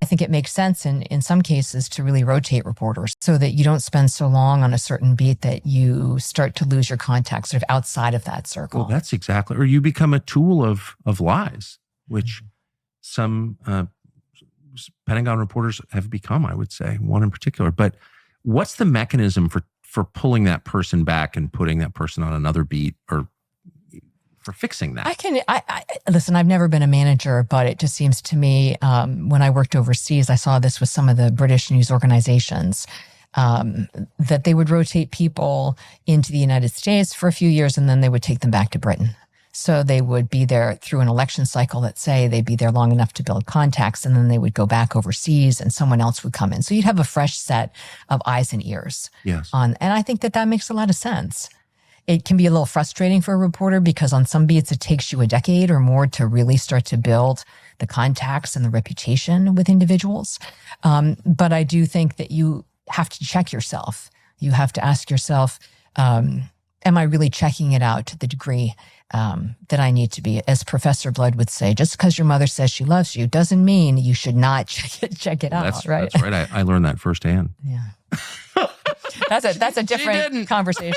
I think it makes sense in some cases to really rotate reporters so that you don't spend so long on a certain beat that you start to lose your contact sort of outside of that circle. Well, that's exactly, or you become a tool of lies, which some Pentagon reporters have become, I would say, one in particular. But what's the mechanism for pulling that person back and putting that person on another beat, or for fixing that? I listen, I've never been a manager, but it just seems to me when I worked overseas, I saw this with some of the British news organizations, that they would rotate people into the United States for a few years and then they would take them back to Britain. So they would be there through an election cycle, let's say they'd be there long enough to build contacts, and then they would go back overseas and someone else would come in. So you'd have a fresh set of eyes and ears. Yes. And I think that makes a lot of sense. It can be a little frustrating for a reporter because on some beats, it takes you a decade or more to really start to build the contacts and the reputation with individuals. But I do think that you have to check yourself. You have to ask yourself, am I really checking it out to the degree that I need to be? As Professor Blood would say, just because your mother says she loves you doesn't mean you should not check it out, right? That's right. I learned that firsthand. Yeah. That's a different conversation.